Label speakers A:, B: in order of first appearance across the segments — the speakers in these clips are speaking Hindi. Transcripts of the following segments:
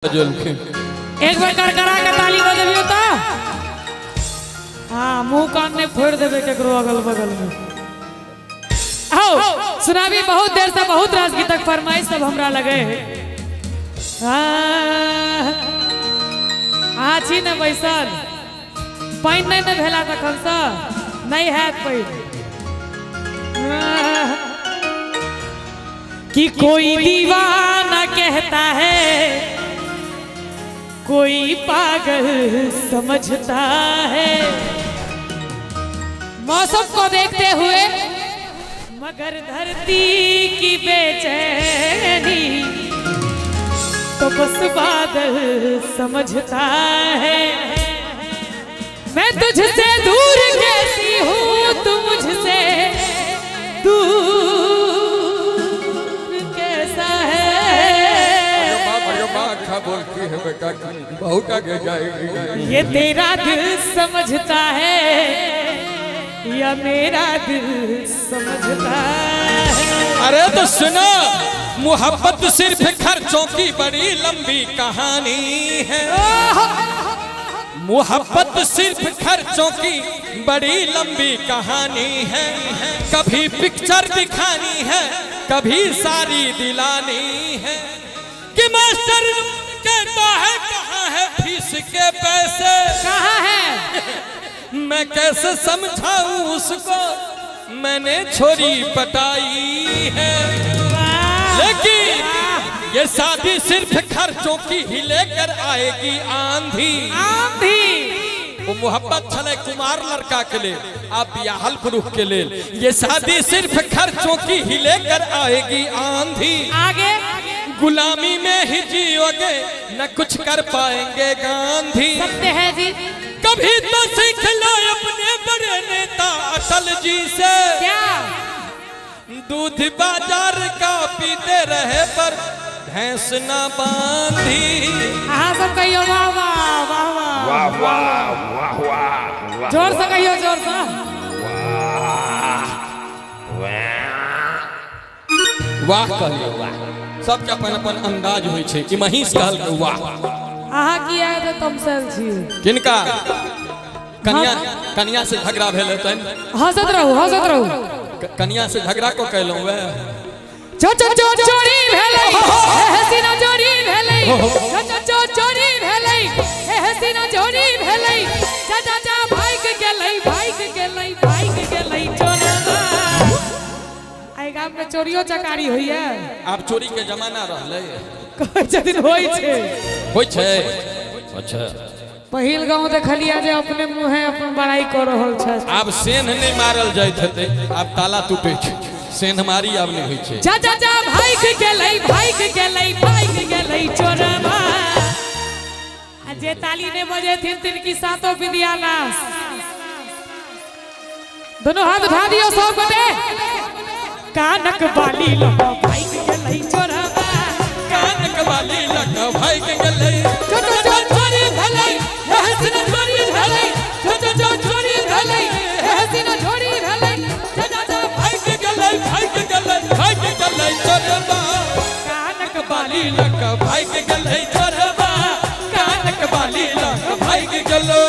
A: एक बार करकरा के ताली बजबियो तो हाँ मुंह कान ने फोड़ देवे केकरो अगल बगल में। आओ सुनाबी बहुत देर से बहुत रास गीतक फरमाइश सब हमरा लगे आछी न बैसल पाइन नहीं न भेला तखन से नहीं है पाइन कि कोई दीवाना कहता है कोई पागल समझता है। मौसम को देखते हुए मगर धरती की बेचैनी तो बस बादल समझता है। मैं तुझसे दूर कैसी हूँ तू मुझसे दूर कैसा है।
B: बोलती है बेटा बहुत आगे जाएगी।
A: ये तेरा दिल समझता है या मेरा दिल समझता है।
B: अरे तो सुनो, मोहब्बत सिर्फ खर्चों की बड़ी लंबी कहानी है। मोहब्बत सिर्फ खर्चों की बड़ी लंबी कहानी है। कभी पिक्चर दिखानी है कभी सारी दिलानी है। कि मास्टर कहता है कहाँ है फीस के पैसे
A: कहाँ है
B: मैं कैसे समझाऊं उसको मैंने छोरी पटाई है। लेकिन ये शादी सिर्फ खर्चों की ही लेकर आएगी आंधी
A: आंधी।
B: वो मोहब्बत छले कुमार लड़का के लिए आप बियाहल पुरुष के लिए। ये शादी सिर्फ खर्चों की ही लेकर आएगी आंधी।
A: आगे
B: गुलामी में ही जियोगे न कुछ कर पाएंगे गांधी।
A: सत्य है जी।
B: कभी तो सीख लो अपने बड़े नेता अटल जी से।
A: क्या
B: दूध बाजार का पीते रहे पर भैंस ना बांधी।
A: हाँ सब कहियो वाह वाह वाह वाह
C: वाह वाह वाह वाह।
A: जोर से कहियो जोर से
B: वाह कहियो वाह। सबके अपन अपन अंदाज होई छे कि महिष कहल के वाह।
A: आहा किया है तो तुम सब छी
B: किनका कन्या से झगड़ा भेल तन
A: हंसत रहू
B: कन्या से झगड़ा को कहलौ वे
A: चोरी भेलै हसीना चोरी भेलै चोरी भेलै हसीना चोरी भेलै चाचा भाग गेलै चोरवा। आई गाम में चोरियो चकारी होइए।
B: आप चोरी के जमाना रहले
A: कहै छथिन होई छे।
B: अच्छा
A: पहिल गांव देखलिया जे अपने मुंहे अपन बड़ाई कर रहल छै।
B: अब सेन नहीं मारल जाइत हेते अब ताला टूटे छै सेन मारी अब नहीं होई छै।
A: चाचा भाग गेलै चोरवा। जे ताली ने बजे थिन तिनकी सातों विद्यानाश। दोनों हाथ उठा दियो सब गोटे। कानक बाली लगा भाग गेलै चोरवा।
B: कानक बाली लगा भाग गेलै
A: चोरी भेलै हसीना चोरी भेलै चोरी भेलै हसीना चोरी भेलै चाचा
B: भाग गेलै चोरबा।
A: कानक
B: बाली लगा भाग गेलै चोरबा। कानक बाली लगा भाग गेलो।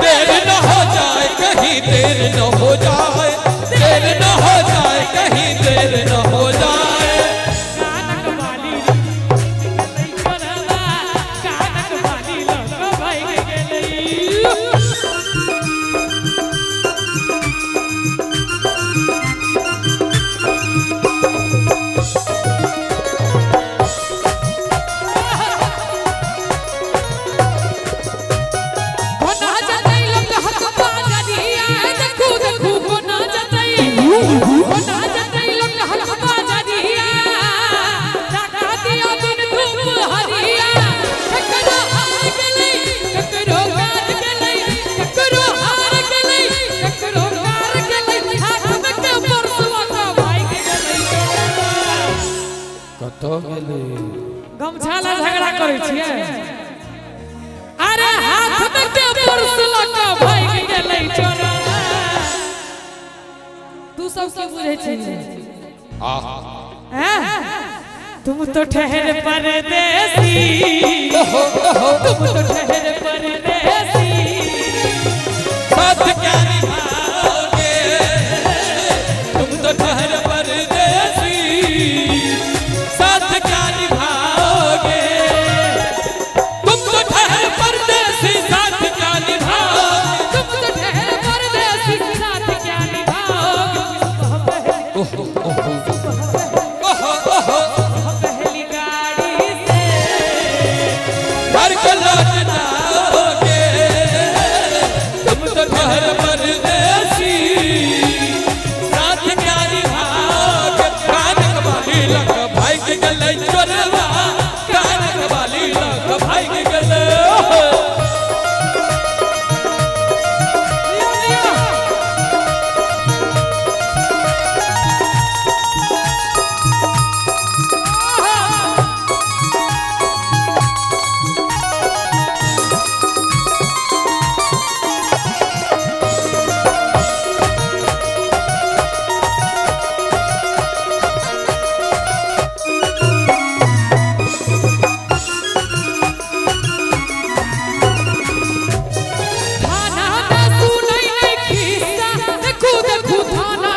B: देर न हो जाए कहीं देर न हो जाए देर न हो जाए कहीं देर न हो जाए।
A: कानक बाली गेलै चोरवा। कानक बाली लगा भाग गेलै। गमछा ला झगड़ा करे छिए। अरे सब की बुझे छी
C: आहा
A: तुम तो ठहर परदेसी तुम तो ठहर परदेसी
B: साथ क्या निभाओगे तुम तो ठहर परदेसी साथ क्या निभाओगे तुम तो ठहर परदेसी साथ क्या निभाओगे
A: तुम तो ठहर परदेसी साथ क्या निभाओगे
B: ओहो ओहो ओहो
A: पहली गाड़ी से
B: घर को लौट जाओगे तुम तो ठहर परदेसी साथ क्या निभाओगे कानक वाली लग भाई के गले चोरवा कानक वाली लग भाई के गले
A: थाना में सुनई नहीं खिस्सा देखू देखू थाना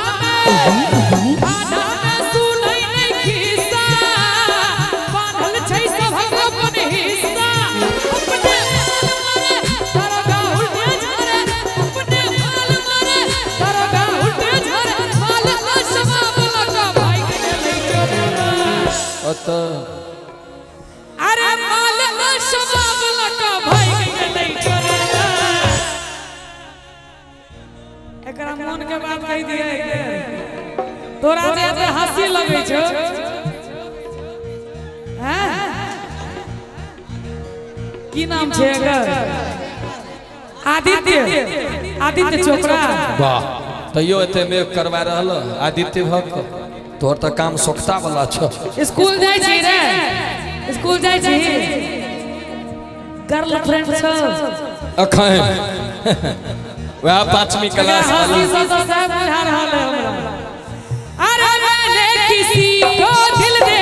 A: में सुनई नहीं खिस्सा बांधल छै सब अपन हिस्सा अपने माल मारे दरोगा उल्टे झरे अपने माल मारे दरोगा उल्टे झरे माल शबाब लगा भाई के गले चोरवा अरे माल शबाब लगा भाई के गले चोरवा एकरा मन के बात कह दिए तोरा जे एते हंसी लगै छौ हैं की नाम छै एकर आदित्य चोपड़ा
B: वाह तैयो एते मेघ करवा रहल आदित्य भक्त तोहर त काम सोखता वाला छ
A: स्कूल जाय छी रे स्कूल जाय छी गर्लफ्रेंड छौ
B: अखन वह 5वीं क्लास वाली
A: हंसी सब सब बुझा रहल है हमरा अरे मैंने किसी को दिल दे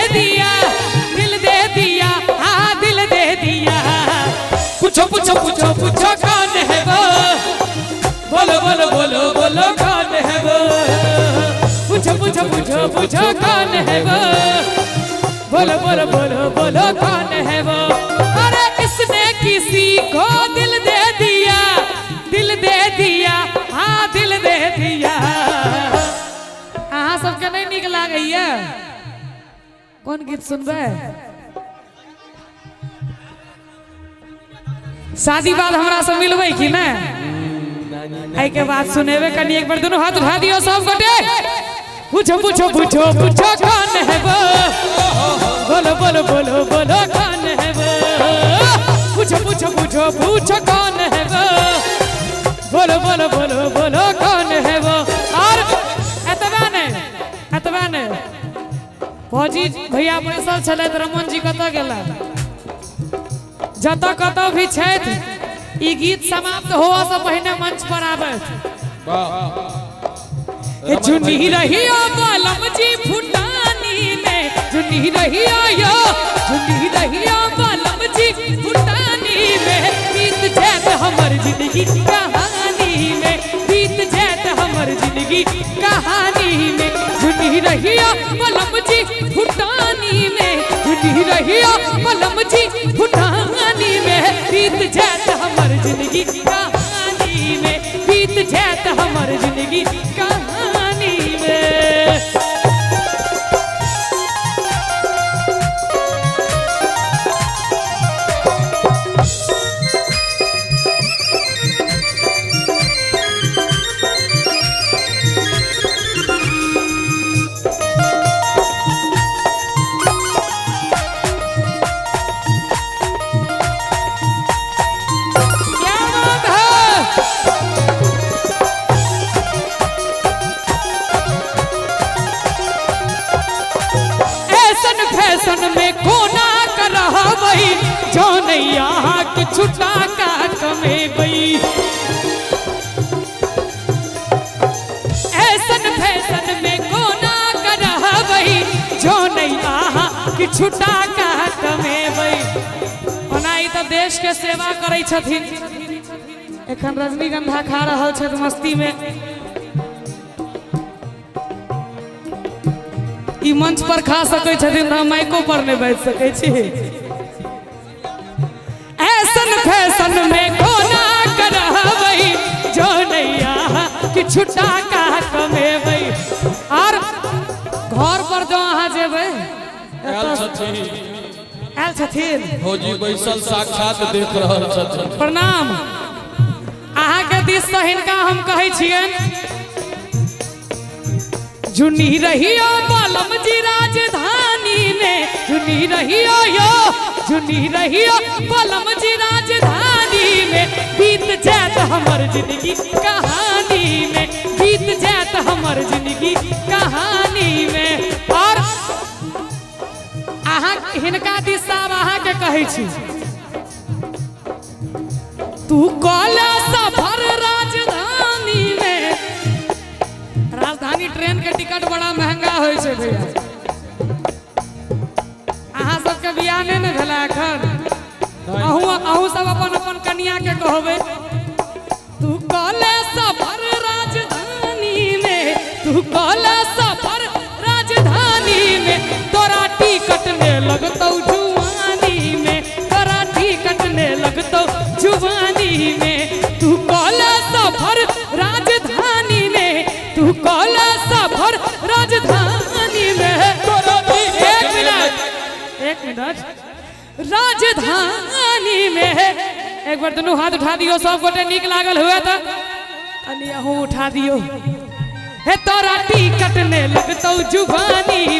A: दिया हाँ दिल दे दिया
B: पूछो पूछो पूछो पूछो कौन है वो बोलो बोलो बोलो बोलो कौन है वो
A: पूछो पूछो पूछो पूछो कौन है वो बोलो बोलो बोलो बोलो कौन है वो अरे इसने किसी को दिल दे दिया हाँ दिल दे दिया अहाँ सबके नहीं नीक लागैया कौन गीत सुनबे शादी बाद हमरा से मिलबै कि ना आई के बाद सुनेबे कनी एक बार दोनों हाथ उठा दियो सब गोटे पूछो पूछो पूछो पूछो कौन है वो बोलो बोलो बोलो बोलो कौन है वो पूछो पूछो पूछो पूछो कौन है वो बोलो बोलो बोलो बोलो कौन है वो और एतबा ने फौजी भैया बैसल छले रमन जी कत गेला जत कत भी छथि ई गीत समाप्त होआ से पहिने मंच पर आबे चुनी रहियो बालम जी फुटानी में चुनी रहियो बालम जी फुटानी में बीत जात हमर जिंदगी कहानी में बीत जात हमर जिंदगी कहानी में चुनी रहियो बालम जी फुटानी में चुनी रहियो बालम जी फुटानी में बीत जात हमर जिंदगी कहानी में बीत जात हमर जिंदगी कहानी में क्या बात है छुटा का कमेबै ओनाई तो देश के सेवा करै छथिन एखन रजनीगंधा खा रहल छथि मस्ती में ई मंच पर खा सकै छथिन हम माइको पर नहीं बैठ सकै छी ऐसन फैशन में कोना करबै जो नैया कि छुटा का कमेबै और घर पर जो अहाँ जेबै आयल छथिन
B: भौजी बैसल साक्षात देख रहल छथिन
A: प्रणाम अहाँ के दिस से हिनका हम कहै छियनि जुनी रहियो बलम जी राजधानी में जुनी रहियो यो जुनी रहियो बलम जी राजधानी में बीत जात हमर जिंदगी कहानी में बीत जात हमर जिंदगी कहानी में और अहाँ हिनका दिस से अहाँ के कहै छी तू कला सफर राजधानी में राजधानी ट्रेन के टिकट बड़ा महंगा होय छै भैया अहाँ सबके बियाह नहीं न भेला एखन अहूँ सब अपन अपन कन्या के कहबै तू कला सफर राजधानी में तू कला सफर राजधानी में तोरा टिकट ने लगतौ जुवानी में तोरा टिकट ने लगतौ जुवानी में तू कला सफर राजधानी में तू कला सफर राजधानी में एक मिनट राजधानी में एक बार दोनों हाथ उठा दियो सब गोटे नीक लागल हुए तो अनी अहूँ उठा दियो हे तोरा टिकट ने लगतौ जुबानी